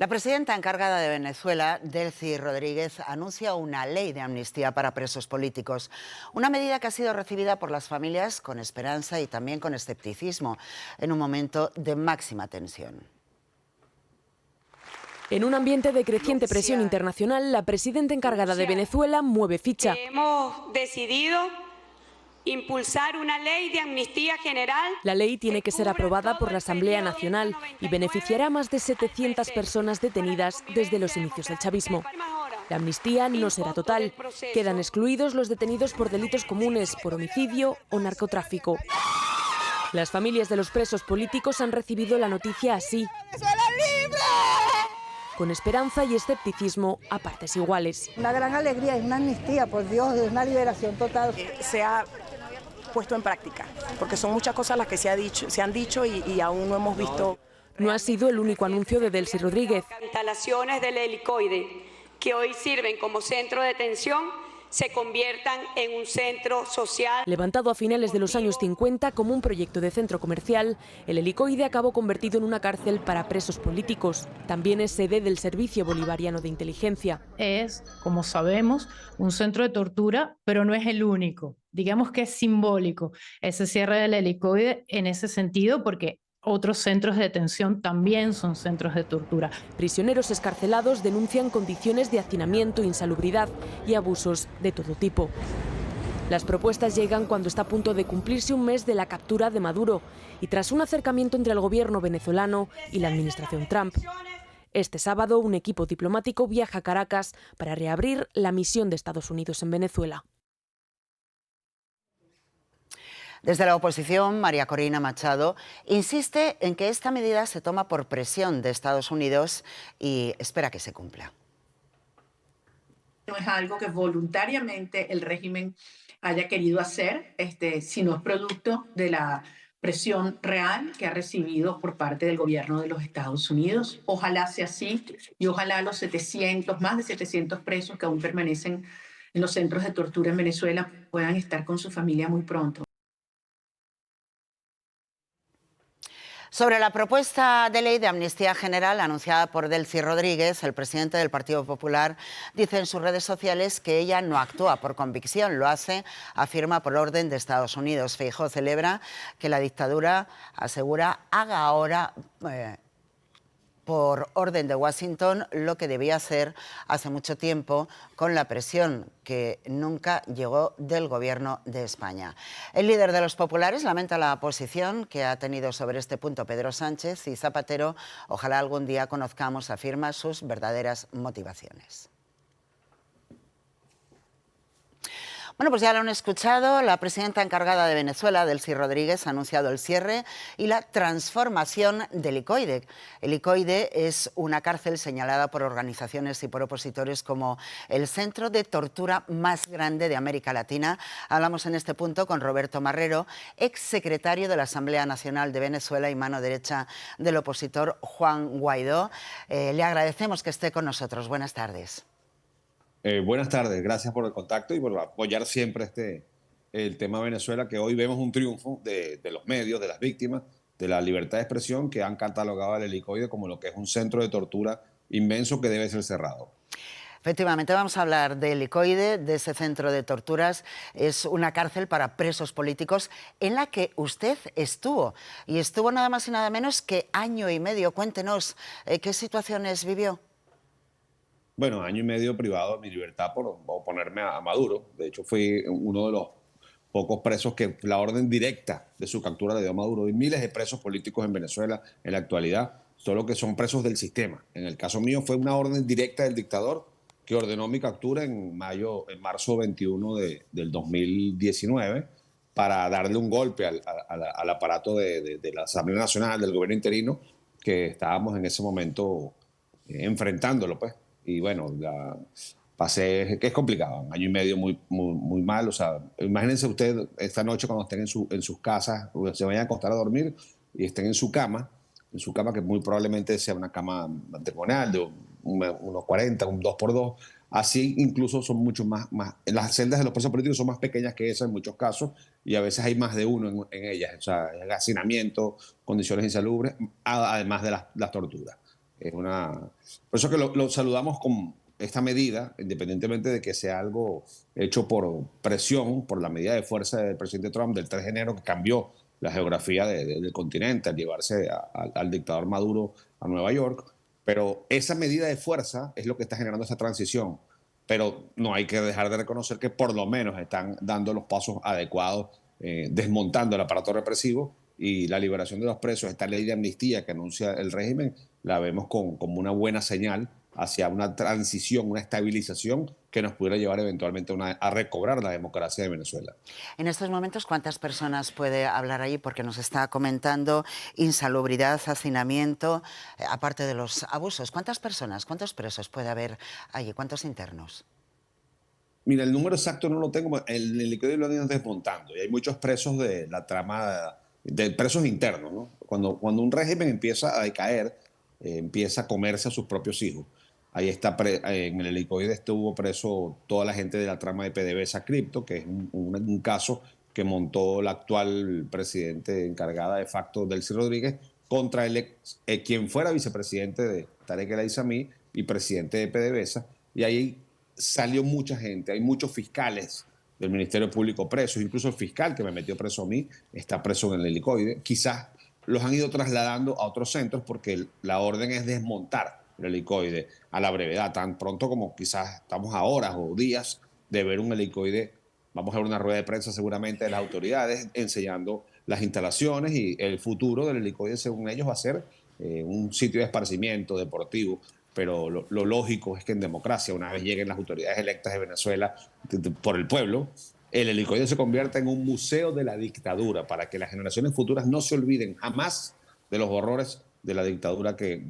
La presidenta encargada de Venezuela, Delcy Rodríguez, anuncia una ley de amnistía para presos políticos, una medida que ha sido recibida por las familias con esperanza y también con escepticismo, en un momento de máxima tensión. En un ambiente de creciente presión internacional, la presidenta encargada de Venezuela mueve ficha. Hemos decidido impulsar una ley de amnistía general. La ley tiene que ser aprobada por la Asamblea Nacional y beneficiará a más de 700 personas detenidas desde los inicios del chavismo. La amnistía no será total. Quedan excluidos los detenidos por delitos comunes, por homicidio o narcotráfico. Las familias de los presos políticos han recibido la noticia así, con esperanza y escepticismo a partes iguales. Una gran alegría, es una amnistía, por Dios, es una liberación total. Se ha puesto en práctica, porque son muchas cosas las que se han dicho y aún no hemos visto. No ha sido el único anuncio de Delcy Rodríguez. Las instalaciones del helicoide, que hoy sirven como centro de detención, se conviertan en un centro social. Levantado a finales de los años 50 como un proyecto de centro comercial, el helicoide acabó convertido en una cárcel para presos políticos. También es sede del Servicio Bolivariano de Inteligencia. Es, como sabemos, un centro de tortura, pero no es el único. Digamos que es simbólico ese cierre del helicoide en ese sentido, porque otros centros de detención también son centros de tortura. Prisioneros excarcelados denuncian condiciones de hacinamiento, insalubridad y abusos de todo tipo. Las propuestas llegan cuando está a punto de cumplirse un mes de la captura de Maduro y tras un acercamiento entre el gobierno venezolano y la administración Trump. Este sábado, un equipo diplomático viaja a Caracas para reabrir la misión de Estados Unidos en Venezuela. Desde la oposición, María Corina Machado insiste en que esta medida se toma por presión de Estados Unidos y espera que se cumpla. No es algo que voluntariamente el régimen haya querido hacer, sino es producto de la presión real que ha recibido por parte del gobierno de los Estados Unidos. Ojalá sea así y ojalá los más de 700 presos que aún permanecen en los centros de tortura en Venezuela puedan estar con su familia muy pronto. Sobre la propuesta de ley de amnistía general anunciada por Delcy Rodríguez, el presidente del Partido Popular dice en sus redes sociales que ella no actúa por convicción, lo hace, afirma, por orden de Estados Unidos. Feijóo celebra que la dictadura, asegura, haga ahora por orden de Washington lo que debía hacer hace mucho tiempo con la presión que nunca llegó del gobierno de España. El líder de los populares lamenta la posición que ha tenido sobre este punto Pedro Sánchez y Zapatero. Ojalá algún día conozcamos, afirma, sus verdaderas motivaciones. Bueno, pues ya lo han escuchado. La presidenta encargada de Venezuela, Delcy Rodríguez, ha anunciado el cierre y la transformación del helicoide. El helicoide es una cárcel señalada por organizaciones y por opositores como el centro de tortura más grande de América Latina. Hablamos en este punto con Roberto Marrero, exsecretario de la Asamblea Nacional de Venezuela y mano derecha del opositor Juan Guaidó. Le agradecemos que esté con nosotros. Buenas tardes. Buenas tardes, gracias por el contacto y por apoyar siempre el tema Venezuela, que hoy vemos un triunfo de los medios, de las víctimas, de la libertad de expresión, que han catalogado al helicoide como lo que es un centro de tortura inmenso que debe ser cerrado. Efectivamente, vamos a hablar del helicoide, de ese centro de torturas. Es una cárcel para presos políticos en la que usted estuvo. Y estuvo nada más y nada menos que año y medio. Cuéntenos, ¿qué situaciones vivió? Bueno, año y medio privado de mi libertad por oponerme a Maduro. De hecho, fui uno de los pocos presos que la orden directa de su captura le dio a Maduro. Hay miles de presos políticos en Venezuela en la actualidad, solo que son presos del sistema. En el caso mío fue una orden directa del dictador que ordenó mi captura en marzo 21 del 2019 para darle un golpe al aparato de la Asamblea Nacional, del gobierno interino, que estábamos en ese momento enfrentándolo, pues. Y bueno, pasé, que es complicado, un año y medio muy mal. O sea, imagínense usted esta noche cuando estén en sus casas, se vayan a acostar a dormir y estén en su cama que muy probablemente sea una cama matrimonial de unos 40, un 2x2. Así incluso son mucho más. Las celdas de los presos políticos son más pequeñas que esas en muchos casos y a veces hay más de uno en ellas. O sea, el hacinamiento, condiciones insalubres, además de las torturas. Por eso que lo saludamos con esta medida, independientemente de que sea algo hecho por presión, por la medida de fuerza del presidente Trump del 3 de enero, que cambió la geografía del continente al llevarse al dictador Maduro a Nueva York. Pero esa medida de fuerza es lo que está generando esa transición. Pero no hay que dejar de reconocer que por lo menos están dando los pasos adecuados, desmontando el aparato represivo y la liberación de los presos. Esta ley de amnistía que anuncia el régimen la vemos como una buena señal hacia una transición, una estabilización que nos pudiera llevar eventualmente a recobrar la democracia de Venezuela. En estos momentos, ¿cuántas personas puede hablar allí? Porque nos está comentando insalubridad, hacinamiento, aparte de los abusos. ¿Cuántas personas, cuántos presos puede haber allí? ¿Cuántos internos? Mira, el número exacto no lo tengo, el Helicoide lo han ido desmontando y hay muchos presos de la trama de presos internos, ¿no? Cuando un régimen empieza a decaer, empieza a comerse a sus propios hijos. Ahí está, en el Helicoide estuvo preso toda la gente de la trama de PDVSA Cripto, que es un caso que montó la actual presidente encargada de facto, Delcy Rodríguez, contra quien fuera vicepresidente de Tarek El Aissami y presidente de PDVSA. Y ahí salió mucha gente, hay muchos fiscales del Ministerio Público presos, incluso el fiscal que me metió preso a mí está preso en el Helicoide. Quizás los han ido trasladando a otros centros porque la orden es desmontar el Helicoide a la brevedad, tan pronto como quizás estamos a horas o días de ver un Helicoide. Vamos a ver una rueda de prensa seguramente de las autoridades enseñando las instalaciones y el futuro del Helicoide, según ellos, va a ser un sitio de esparcimiento deportivo. Pero lo lógico es que en democracia, una vez lleguen las autoridades electas de Venezuela por el pueblo, el Helicoide se convierta en un museo de la dictadura para que las generaciones futuras no se olviden jamás de los horrores de la dictadura que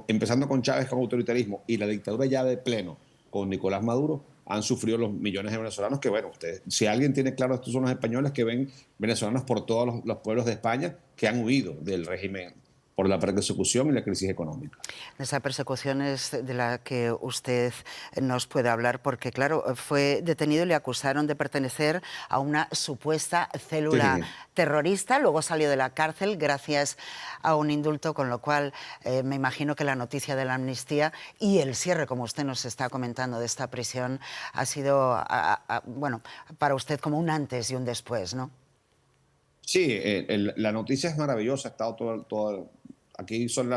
empezando con Chávez con autoritarismo y la dictadura ya de pleno con Nicolás Maduro, han sufrido los millones de venezolanos que, bueno, si alguien tiene claro, estos son los españoles que ven venezolanos por todos los pueblos de España que han huido del régimen por la persecución y la crisis económica. Esa persecución es de la que usted nos puede hablar porque, claro, fue detenido y le acusaron de pertenecer a una supuesta célula terrorista. Luego salió de la cárcel gracias a un indulto, con lo cual me imagino que la noticia de la amnistía y el cierre, como usted nos está comentando, de esta prisión ha sido, bueno, para usted como un antes y un después, ¿no? Sí, la noticia es maravillosa. Ha estado todo aquí son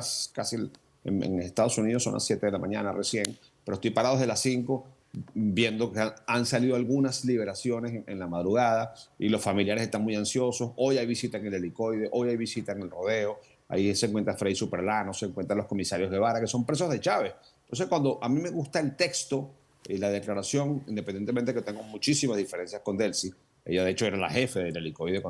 en Estados Unidos son las 7 de la mañana recién, pero estoy parado desde las 5 viendo que han salido algunas liberaciones en la madrugada y los familiares están muy ansiosos. Hoy hay visita en el Helicoide, hoy hay visita en el Rodeo, ahí se encuentra Freddy Superlano, se encuentran los comisarios Guevara, que son presos de Chávez. Entonces, cuando a mí me gusta el texto y la declaración, independientemente de que tengo muchísimas diferencias con Delcy, ella de hecho era la jefe del Helicoide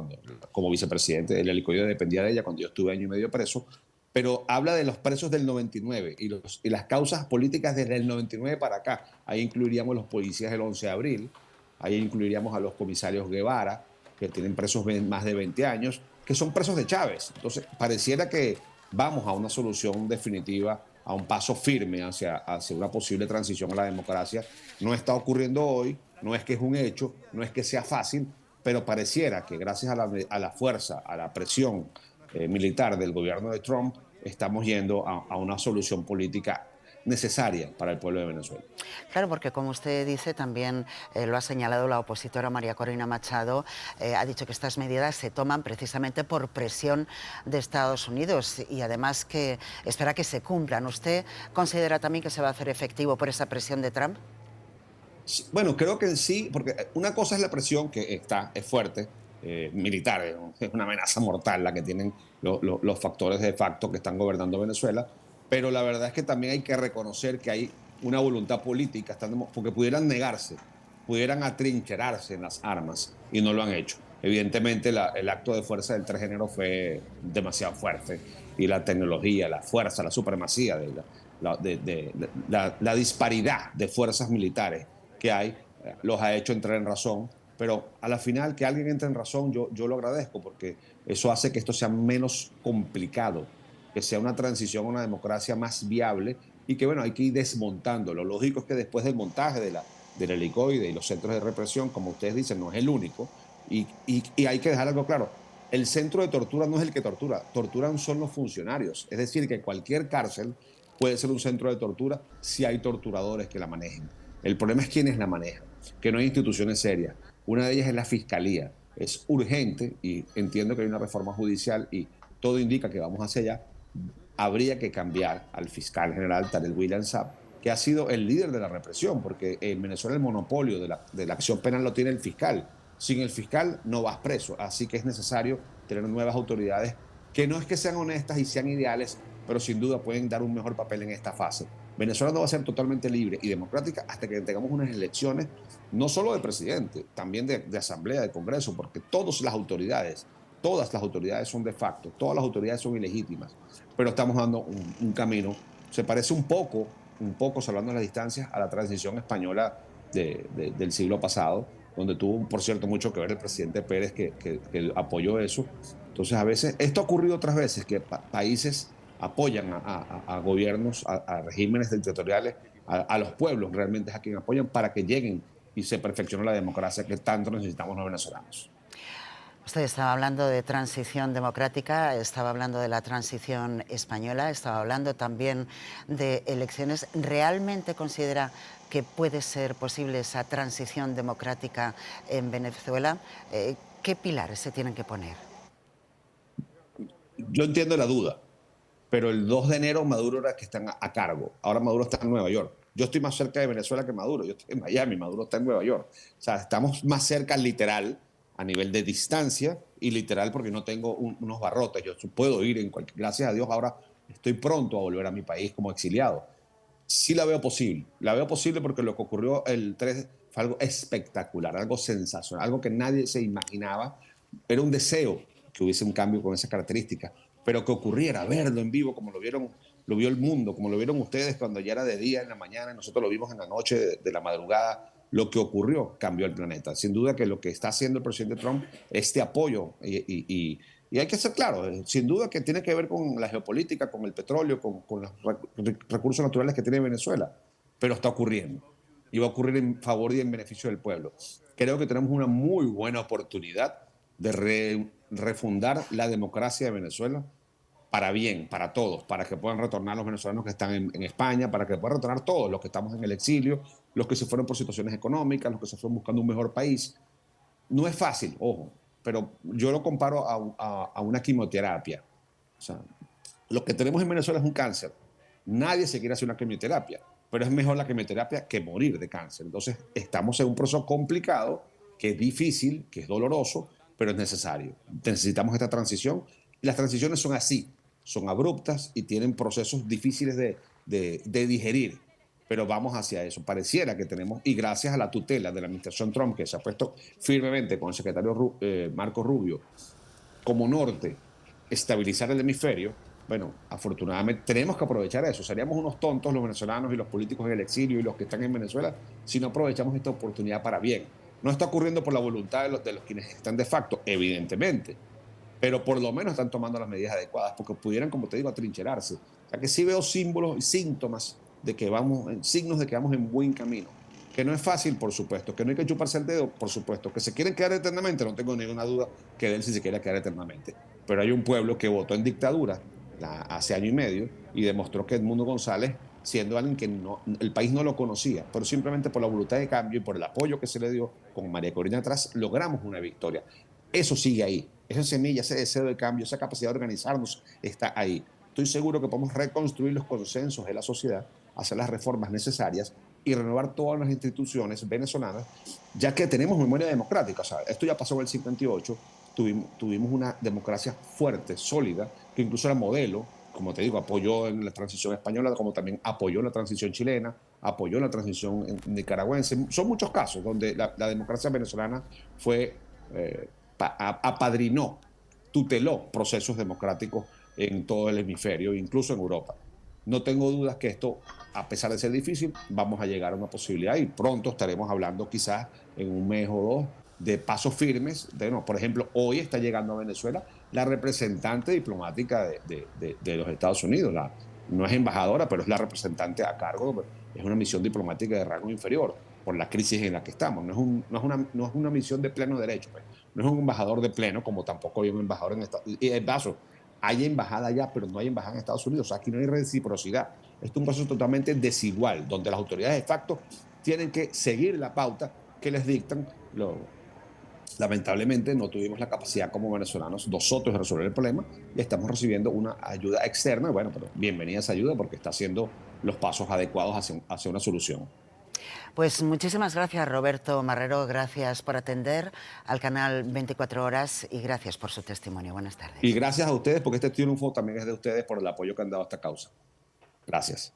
como vicepresidente del Helicoide, dependía de ella cuando yo estuve año y medio preso, pero habla de los presos del 99 y las causas políticas desde el 99 para acá. Ahí incluiríamos los policías del 11 de abril, ahí incluiríamos a los comisarios Guevara, que tienen presos más de 20 años, que son presos de Chávez. Entonces, pareciera que vamos a una solución definitiva, a un paso firme hacia una posible transición a la democracia. No está ocurriendo hoy, no es que es un hecho, no es que sea fácil, pero pareciera que gracias a la fuerza, a la presión militar del gobierno de Trump, estamos yendo a una solución política necesaria para el pueblo de Venezuela. Claro, porque como usted dice, también lo ha señalado la opositora María Corina Machado, ha dicho que estas medidas se toman precisamente por presión de Estados Unidos y además que espera que se cumplan. ¿Usted considera también que se va a hacer efectivo por esa presión de Trump? Bueno, creo que sí, porque una cosa es la presión que es fuerte, militar, es una amenaza mortal la que tienen los factores de facto que están gobernando Venezuela, pero la verdad es que también hay que reconocer que hay una voluntad política, porque pudieran negarse, pudieran atrincherarse en las armas y no lo han hecho. Evidentemente el acto de fuerza del 3 de enero fue demasiado fuerte y la tecnología, la fuerza, la supremacía, la disparidad de fuerzas militares que hay, los ha hecho entrar en razón. Pero a la final que alguien entre en razón, yo lo agradezco porque eso hace que esto sea menos complicado, que sea una transición a una democracia más viable y que, bueno, hay que ir desmontando. Lo lógico es que después del montaje del Helicoide y los centros de represión, como ustedes dicen, no es el único y hay que dejar algo claro. El centro de tortura no es el que tortura, torturan son los funcionarios. Es decir, que cualquier cárcel puede ser un centro de tortura si hay torturadores que la manejen. El problema es quiénes la manejan, que no hay instituciones serias. Una de ellas es la fiscalía. Es urgente y entiendo que hay una reforma judicial y todo indica que vamos hacia allá. Habría que cambiar al fiscal general Tarek William Saab, que ha sido el líder de la represión, porque en Venezuela el monopolio de la acción penal lo tiene el fiscal. Sin el fiscal no vas preso, así que es necesario tener nuevas autoridades que no es que sean honestas y sean ideales, pero sin duda pueden dar un mejor papel en esta fase. Venezuela no va a ser totalmente libre y democrática hasta que tengamos unas elecciones, no solo de presidente, también de asamblea, de congreso, porque todas las autoridades son de facto, todas las autoridades son ilegítimas, pero estamos dando un camino. Se parece un poco, salvando las distancias, a la transición española del siglo pasado, donde tuvo, por cierto, mucho que ver el presidente Pérez, que apoyó eso. Entonces, a veces, esto ha ocurrido otras veces, que países apoyan a gobiernos, a regímenes dictatoriales, a los pueblos realmente es a quien apoyan para que lleguen y se perfeccione la democracia que tanto necesitamos los venezolanos. Usted estaba hablando de transición democrática, estaba hablando de la transición española, estaba hablando también de elecciones. ¿Realmente considera que puede ser posible esa transición democrática en Venezuela? ¿Qué pilares se tienen que poner? Yo entiendo la duda, pero el 2 de enero Maduro era que están a cargo. Ahora Maduro está en Nueva York. Yo estoy más cerca de Venezuela que Maduro. Yo estoy en Miami, Maduro está en Nueva York. O sea, estamos más cerca literal a nivel de distancia y literal porque no tengo unos barrotes. Yo puedo ir en cualquier... Gracias a Dios ahora estoy pronto a volver a mi país como exiliado. Sí la veo posible. La veo posible porque lo que ocurrió el 3 fue algo espectacular, algo sensacional, algo que nadie se imaginaba. Era un deseo que hubiese un cambio con esas características, pero que ocurriera, verlo en vivo como lo vio el mundo, como lo vieron ustedes cuando ya era de día en la mañana y nosotros lo vimos en la noche de la madrugada. Lo que ocurrió cambió el planeta. Sin duda que lo que está haciendo el presidente Trump, este apoyo, y hay que ser claro, sin duda que tiene que ver con la geopolítica, con el petróleo, con los recursos naturales que tiene Venezuela, pero está ocurriendo y va a ocurrir en favor y en beneficio del pueblo. Creo que tenemos una muy buena oportunidad de refundar la democracia de Venezuela para bien, para todos, para que puedan retornar los venezolanos que están en España, para que puedan retornar todos los que estamos en el exilio, los que se fueron por situaciones económicas, los que se fueron buscando un mejor país. No es fácil, ojo, pero yo lo comparo a una quimioterapia. O sea, lo que tenemos en Venezuela es un cáncer. Nadie se quiere hacer una quimioterapia, pero es mejor la quimioterapia que morir de cáncer. Entonces, estamos en un proceso complicado, que es difícil, que es doloroso, pero es necesario. Necesitamos esta transición. Las transiciones son así, son abruptas y tienen procesos difíciles de digerir, pero vamos hacia eso. Pareciera que tenemos, y gracias a la tutela de la administración Trump, que se ha puesto firmemente con el secretario Marco Rubio como norte, estabilizar el hemisferio. Bueno, afortunadamente tenemos que aprovechar eso. Seríamos unos tontos los venezolanos y los políticos en el exilio y los que están en Venezuela si no aprovechamos esta oportunidad para bien. No está ocurriendo por la voluntad de los quienes están de facto, evidentemente, pero por lo menos están tomando las medidas adecuadas, porque pudieran, como te digo, atrincherarse. O sea que sí veo símbolos y síntomas de que signos de que vamos en buen camino. Que no es fácil, por supuesto, que no hay que chuparse el dedo, por supuesto, que se quieren quedar eternamente, no tengo ninguna duda que él sí se quiera quedar eternamente. Pero hay un pueblo que votó en dictadura hace año y medio y demostró que Edmundo González, siendo alguien que el país no lo conocía, pero simplemente por la voluntad de cambio y por el apoyo que se le dio con María Corina atrás, logramos una victoria. Eso sigue ahí. Esa semilla, ese deseo de cambio, esa capacidad de organizarnos está ahí. Estoy seguro que podemos reconstruir los consensos de la sociedad, hacer las reformas necesarias y renovar todas las instituciones venezolanas, ya que tenemos memoria democrática. O sea, esto ya pasó en el 58, tuvimos una democracia fuerte, sólida, que incluso era modelo, como te digo, apoyó en la transición española, como también apoyó en la transición chilena, apoyó en la transición nicaragüense. Son muchos casos donde la democracia venezolana apadrinó, tuteló procesos democráticos en todo el hemisferio, incluso en Europa. No tengo dudas que esto, a pesar de ser difícil, vamos a llegar a una posibilidad y pronto estaremos hablando quizás en un mes o dos de pasos firmes. Por ejemplo, hoy está llegando a Venezuela la representante diplomática de los Estados Unidos. No es embajadora, pero es la representante a cargo. Es una misión diplomática de rango inferior por la crisis en la que estamos. No es una misión de pleno derecho. Pues. no es un embajador de pleno, como tampoco hay un embajador en Estados Unidos. Y el paso, hay embajada allá, pero no hay embajada en Estados Unidos. O sea, aquí no hay reciprocidad. Esto es un proceso totalmente desigual, donde las autoridades de facto tienen que seguir la pauta que les dictan. Lamentablemente no tuvimos la capacidad como venezolanos nosotros de resolver el problema y estamos recibiendo una ayuda externa. Bueno, pero bienvenida esa ayuda porque está haciendo los pasos adecuados hacia una solución. Pues muchísimas gracias, Roberto Marrero. Gracias por atender al canal 24 Horas y gracias por su testimonio. Buenas tardes. Y gracias a ustedes porque este triunfo también es de ustedes por el apoyo que han dado a esta causa. Gracias.